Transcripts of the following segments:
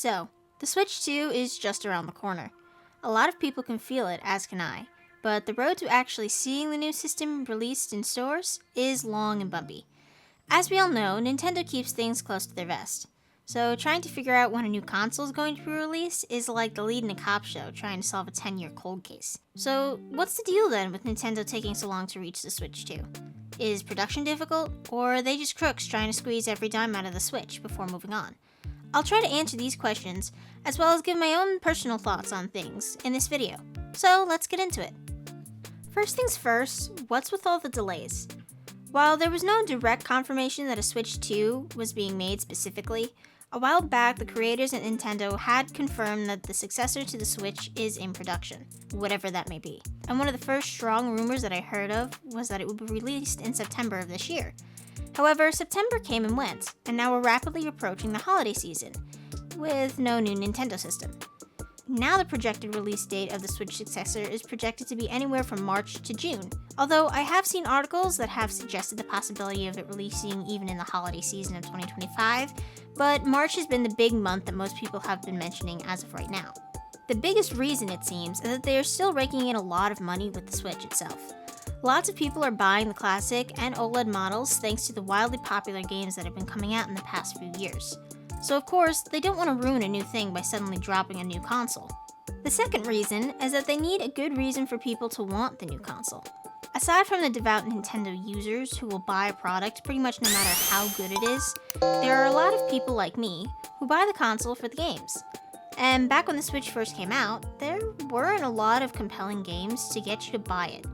So, the Switch 2 is just around the corner. A lot of people can feel it, as can I, but the road to actually seeing the new system released in stores is long and bumpy. As we all know, Nintendo keeps things close to their vest. So trying to figure out when a new console is going to be released is like the lead in a cop show trying to solve a 10-year cold case. So what's the deal then with Nintendo taking so long to reach the Switch 2? Is production difficult, or are they just crooks trying to squeeze every dime out of the Switch before moving on? I'll try to answer these questions, as well as give my own personal thoughts on things in this video. So let's get into it. First things first, what's with all the delays? While there was no direct confirmation that a Switch 2 was being made specifically, a while back the creators at Nintendo had confirmed that the successor to the Switch is in production, whatever that may be. And one of the first strong rumors that I heard of was that it would be released in September of this year. However, September came and went, and now we're rapidly approaching the holiday season, with no new Nintendo system. Now the projected release date of the Switch successor is projected to be anywhere from March to June, although I have seen articles that have suggested the possibility of it releasing even in the holiday season of 2025, but March has been the big month that most people have been mentioning as of right now. The biggest reason, it seems, is that they are still raking in a lot of money with the Switch itself. Lots of people are buying the classic and OLED models thanks to the wildly popular games that have been coming out in the past few years. So of course, they don't want to ruin a new thing by suddenly dropping a new console. The second reason is that they need a good reason for people to want the new console. Aside from the devout Nintendo users who will buy a product pretty much no matter how good it is, there are a lot of people like me who buy the console for the games. And back when the Switch first came out, there weren't a lot of compelling games to get you to buy it.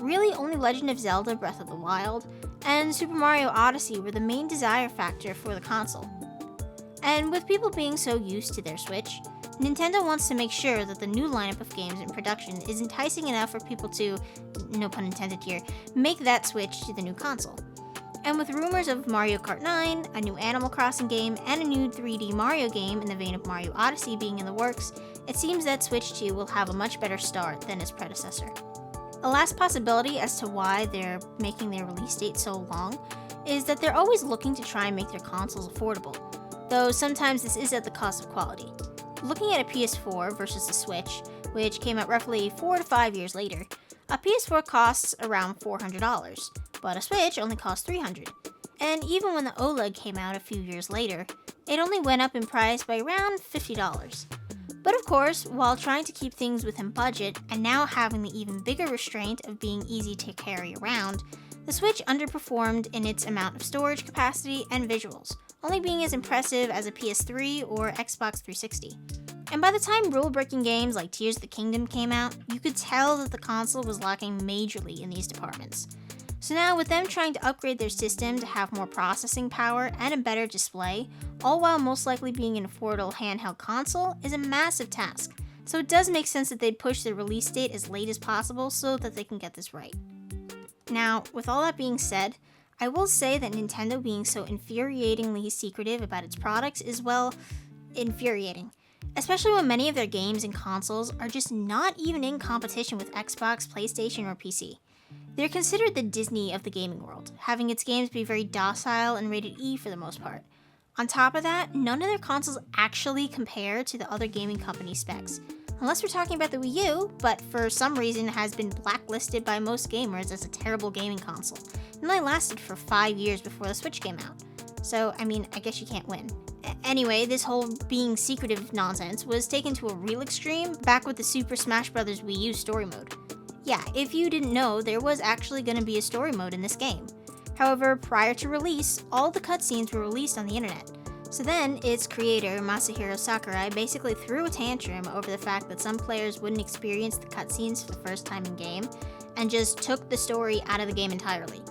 Really, only Legend of Zelda Breath of the Wild and Super Mario Odyssey were the main desire factor for the console. And with people being so used to their Switch, Nintendo wants to make sure that the new lineup of games in production is enticing enough for people to, no pun intended here, make that switch to the new console. And with rumors of Mario Kart 9, a new Animal Crossing game, and a new 3D Mario game in the vein of Mario Odyssey being in the works, it seems that Switch 2 will have a much better start than its predecessor. A last possibility as to why they're making their release date so long is that they're always looking to try and make their consoles affordable, though sometimes this is at the cost of quality. Looking at a PS4 versus the Switch, which came out roughly 4 to 5 years later, a PS4 costs around $400, but a Switch only costs $300. And even when the OLED came out a few years later, it only went up in price by around $50. But of course, while trying to keep things within budget and now having the even bigger restraint of being easy to carry around, the Switch underperformed in its amount of storage capacity and visuals, only being as impressive as a PS3 or Xbox 360. And by the time rule-breaking games like Tears of the Kingdom came out, you could tell that the console was lacking majorly in these departments. So now with them trying to upgrade their system to have more processing power and a better display, all while most likely being an affordable handheld console, is a massive task. So it does make sense that they'd push the release date as late as possible so that they can get this right. Now, with all that being said, I will say that Nintendo being so infuriatingly secretive about its products is, well, infuriating. Especially when many of their games and consoles are just not even in competition with Xbox, PlayStation, or PC. They're considered the Disney of the gaming world, having its games be very docile and rated E for the most part. On top of that, none of their consoles actually compare to the other gaming company specs. Unless we're talking about the Wii U, but for some reason has been blacklisted by most gamers as a terrible gaming console. And only lasted for 5 years before the Switch came out. So, I guess you can't win. Anyway, this whole being secretive nonsense was taken to a real extreme back with the Super Smash Bros. Wii U story mode. Yeah, if you didn't know, there was actually going to be a story mode in this game. However, prior to release, all the cutscenes were released on the internet. So then, its creator, Masahiro Sakurai, basically threw a tantrum over the fact that some players wouldn't experience the cutscenes for the first time in game, and just took the story out of the game entirely.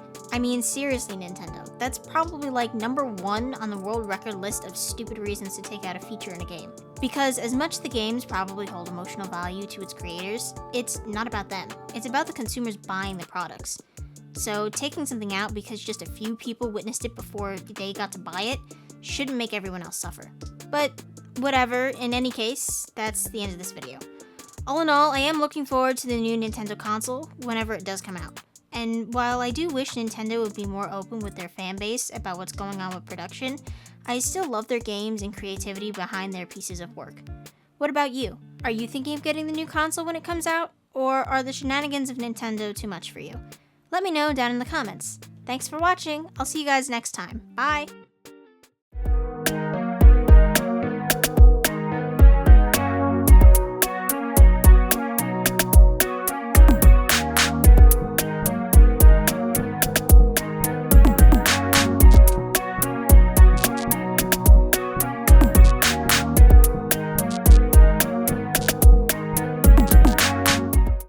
Seriously, Nintendo, that's probably like number 1 on the world record list of stupid reasons to take out a feature in a game. Because as much the games probably hold emotional value to its creators, it's not about them. It's about the consumers buying the products. So taking something out because just a few people witnessed it before they got to buy it shouldn't make everyone else suffer. But whatever, in any case, that's the end of this video. All in all, I am looking forward to the new Nintendo console whenever it does come out. And while I do wish Nintendo would be more open with their fan base about what's going on with production, I still love their games and creativity behind their pieces of work. What about you? Are you thinking of getting the new console when it comes out? Or are the shenanigans of Nintendo too much for you? Let me know down in the comments. Thanks for watching. I'll see you guys next time. Bye!